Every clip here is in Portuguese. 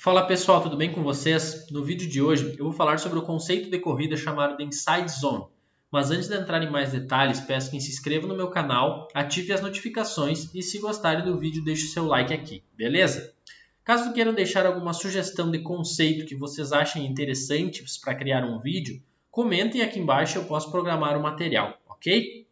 Fala pessoal, tudo bem com vocês? No vídeo de hoje eu vou falar sobre o conceito de corrida chamado de Inside Zone. Mas antes de entrar em mais detalhes, peço que se inscreva no meu canal, ative as notificações e se gostarem do vídeo deixe o seu like aqui, beleza? Caso queiram deixar alguma sugestão de conceito que vocês achem interessantes para criar um vídeo, comentem aqui embaixo e eu posso programar o material, ok?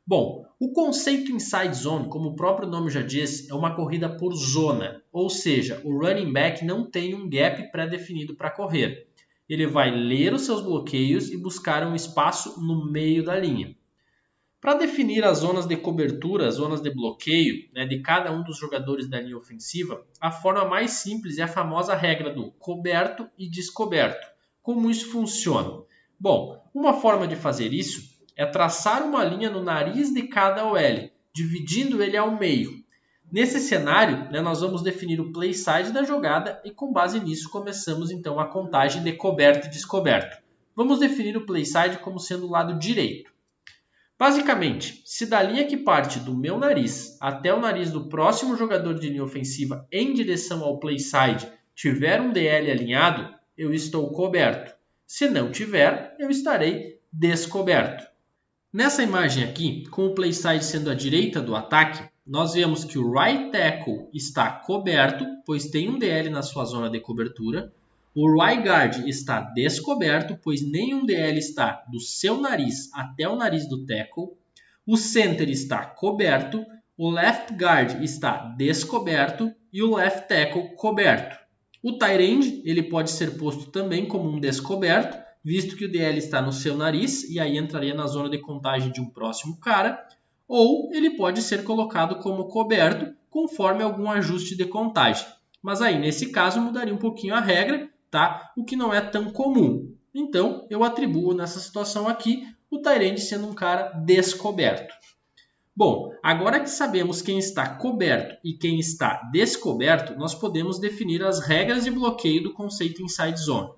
Bom, o conceito Inside Zone, como o próprio nome já diz, é uma corrida por zona, ou seja, o running back não tem um gap pré-definido para correr. Ele vai ler os seus bloqueios e buscar um espaço no meio da linha. Para definir as zonas de cobertura, as zonas de bloqueio, de cada um dos jogadores da linha ofensiva, a forma mais simples é a famosa regra do coberto e descoberto. Como isso funciona? Bom, uma forma de fazer isso é traçar uma linha no nariz de cada OL, dividindo ele ao meio. Nesse cenário, nós vamos definir o play side da jogada e com base nisso começamos então a contagem de coberto e descoberto. Vamos definir o play side como sendo o lado direito. Basicamente, se da linha que parte do meu nariz até o nariz do próximo jogador de linha ofensiva em direção ao play side tiver um DL alinhado, eu estou coberto. Se não tiver, eu estarei descoberto. Nessa imagem aqui, com o play side sendo à direita do ataque, nós vemos que o right tackle está coberto, pois tem um DL na sua zona de cobertura. O right guard está descoberto, pois nenhum DL está do seu nariz até o nariz do tackle. O center está coberto, o left guard está descoberto e o left tackle coberto. O tight end ele pode ser posto também como um descoberto, visto que o DL está no seu nariz e aí entraria na zona de contagem de um próximo cara, ou ele pode ser colocado como coberto conforme algum ajuste de contagem. Mas aí, nesse caso, mudaria um pouquinho a regra, tá? O que não é tão comum. Então, eu atribuo nessa situação aqui o tight end sendo um cara descoberto. Bom, agora que sabemos quem está coberto e quem está descoberto, nós podemos definir as regras de bloqueio do conceito Inside Zone.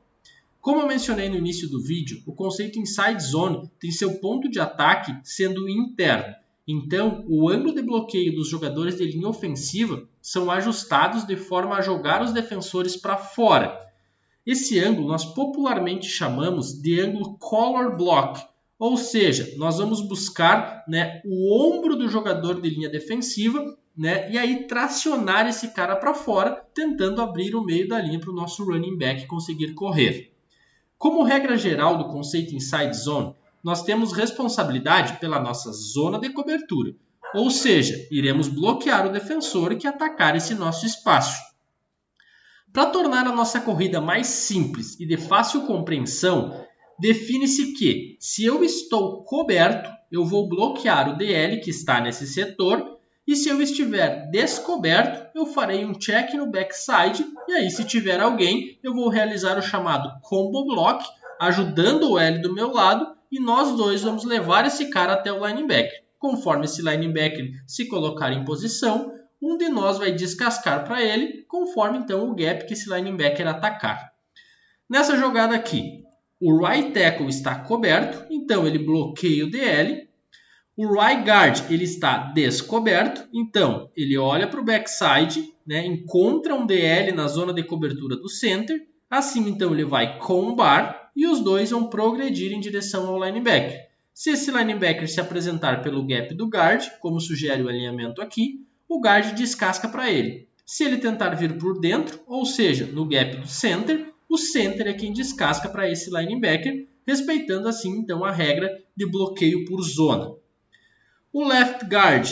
Como eu mencionei no início do vídeo, o conceito Inside Zone tem seu ponto de ataque sendo interno. Então, o ângulo de bloqueio dos jogadores de linha ofensiva são ajustados de forma a jogar os defensores para fora. Esse ângulo nós popularmente chamamos de ângulo collar block, ou seja, nós vamos buscar o ombro do jogador de linha defensiva e aí tracionar esse cara para fora, tentando abrir o meio da linha para o nosso running back conseguir correr. Como regra geral do conceito Inside Zone, nós temos responsabilidade pela nossa zona de cobertura, ou seja, iremos bloquear o defensor que atacar esse nosso espaço. Para tornar a nossa corrida mais simples e de fácil compreensão, define-se que, se eu estou coberto, eu vou bloquear o DL que está nesse setor, e se eu estiver descoberto, eu farei um check no backside e aí se tiver alguém, eu vou realizar o chamado combo block, ajudando o L do meu lado e nós dois vamos levar esse cara até o linebacker. Conforme esse linebacker se colocar em posição, um de nós vai descascar para ele, conforme então o gap que esse linebacker atacar. Nessa jogada aqui, o right tackle está coberto, então ele bloqueia o DL. O right guard ele está descoberto, então ele olha para o backside, encontra um DL na zona de cobertura do center, assim então ele vai combar e os dois vão progredir em direção ao linebacker. Se esse linebacker se apresentar pelo gap do guard, como sugere o alinhamento aqui, o guard descasca para ele. Se ele tentar vir por dentro, ou seja, no gap do center, o center é quem descasca para esse linebacker, respeitando assim então a regra de bloqueio por zona. O left guard,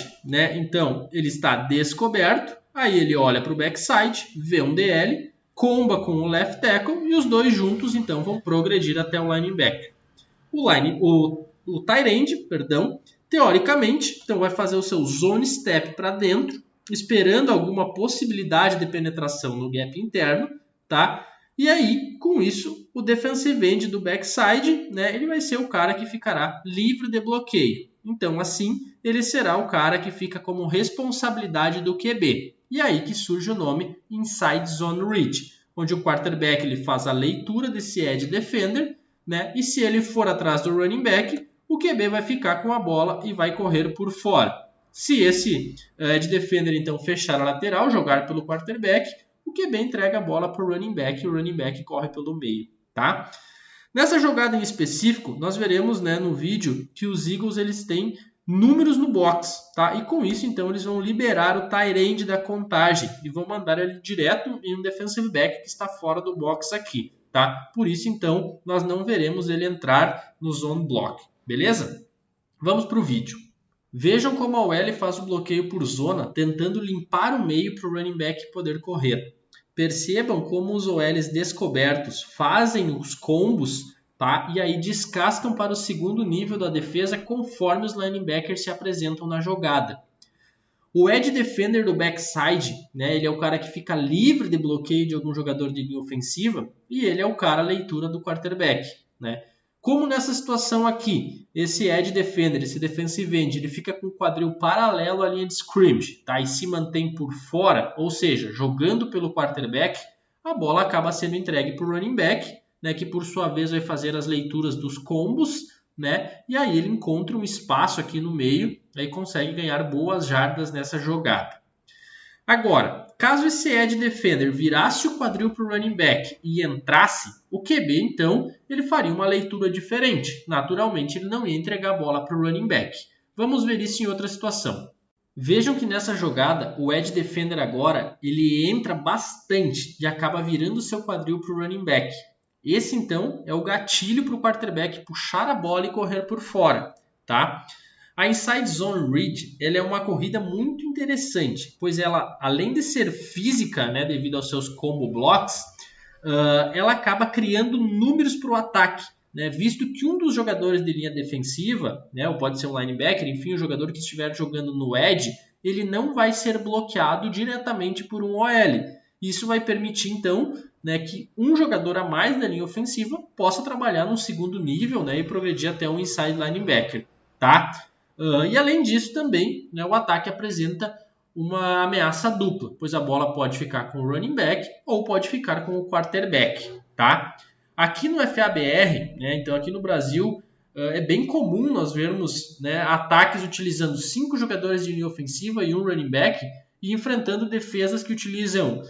então, ele está descoberto, aí ele olha para o backside, vê um DL, comba com o left tackle e os dois juntos, então, vão progredir até o linebacker. O tight end, teoricamente, então, vai fazer o seu zone step para dentro, esperando alguma possibilidade de penetração no gap interno, tá? E aí, com isso, o defensive end do backside, ele vai ser o cara que ficará livre de bloqueio. Então, assim, ele será o cara que fica como responsabilidade do QB. E aí que surge o nome Inside Zone Read, onde o quarterback ele faz a leitura desse edge defender, e se ele for atrás do running back, o QB vai ficar com a bola e vai correr por fora. Se esse edge defender então fechar a lateral, jogar pelo quarterback, o QB entrega a bola para o running back e o running back corre pelo meio, tá? Nessa jogada em específico, nós veremos, né, no vídeo que os Eagles eles têm números no box, tá? E com isso, então, eles vão liberar o tight end da contagem e vão mandar ele direto em um defensive back que está fora do box aqui, tá? Por isso, então, nós não veremos ele entrar no zone block, beleza? Vamos para o vídeo. Vejam como a OL faz o bloqueio por zona, tentando limpar o meio para o running back poder correr. Percebam como os OLs descobertos fazem os combos, tá? E aí descascam para o segundo nível da defesa conforme os linebackers se apresentam na jogada. O edge defender do backside, né, ele é o cara que fica livre de bloqueio de algum jogador de linha ofensiva e ele é o cara leitura do quarterback, né? Como nessa situação aqui, esse edge defender, esse defensive end, ele fica com o quadril paralelo à linha de scrimmage, tá? E se mantém por fora, ou seja, jogando pelo quarterback, a bola acaba sendo entregue para o running back, né, que por sua vez vai fazer as leituras dos combos, né? E aí ele encontra um espaço aqui no meio e consegue ganhar boas jardas nessa jogada. Agora, caso esse edge defender virasse o quadril para o running back e entrasse, o QB, então, ele faria uma leitura diferente. Naturalmente, ele não ia entregar a bola para o running back. Vamos ver isso em outra situação. Vejam que nessa jogada, o edge defender agora, ele entra bastante e acaba virando o seu quadril para o running back. Esse, então, é o gatilho para o quarterback puxar a bola e correr por fora, tá? A Inside Zone Read ela é uma corrida muito interessante, pois ela, além de ser física, né, devido aos seus combo blocks, ela acaba criando números para o ataque, né, visto que um dos jogadores de linha defensiva, né, ou pode ser um linebacker, enfim, o jogador que estiver jogando no edge, ele não vai ser bloqueado diretamente por um OL. Isso vai permitir, então, né, que um jogador a mais da linha ofensiva possa trabalhar no segundo nível, né, e progredir até um inside linebacker, tá? E além disso também, né, o ataque apresenta uma ameaça dupla, pois a bola pode ficar com o running back ou pode ficar com o quarterback, tá? Aqui no FABR, né, então aqui no Brasil, é bem comum nós vermos, né, ataques utilizando 5 jogadores de linha ofensiva e um running back e enfrentando defesas que utilizam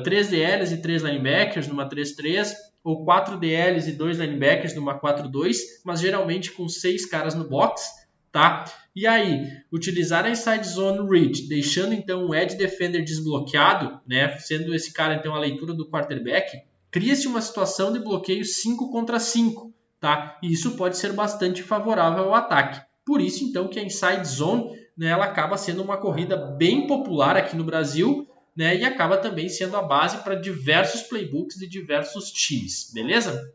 3 DLs e 3 linebackers numa 3-3 ou 4 DLs e 2 linebackers numa 4-2, mas geralmente com 6 caras no box. Tá? E aí, utilizar a Inside Zone Read, deixando então o Edge Defender desbloqueado, né? Sendo esse cara então a leitura do quarterback, cria-se uma situação de bloqueio 5 contra 5, tá? E isso pode ser bastante favorável ao ataque. Por isso então que a Inside Zone, né, ela acaba sendo uma corrida bem popular aqui no Brasil, né? E acaba também sendo a base para diversos playbooks de diversos times, beleza?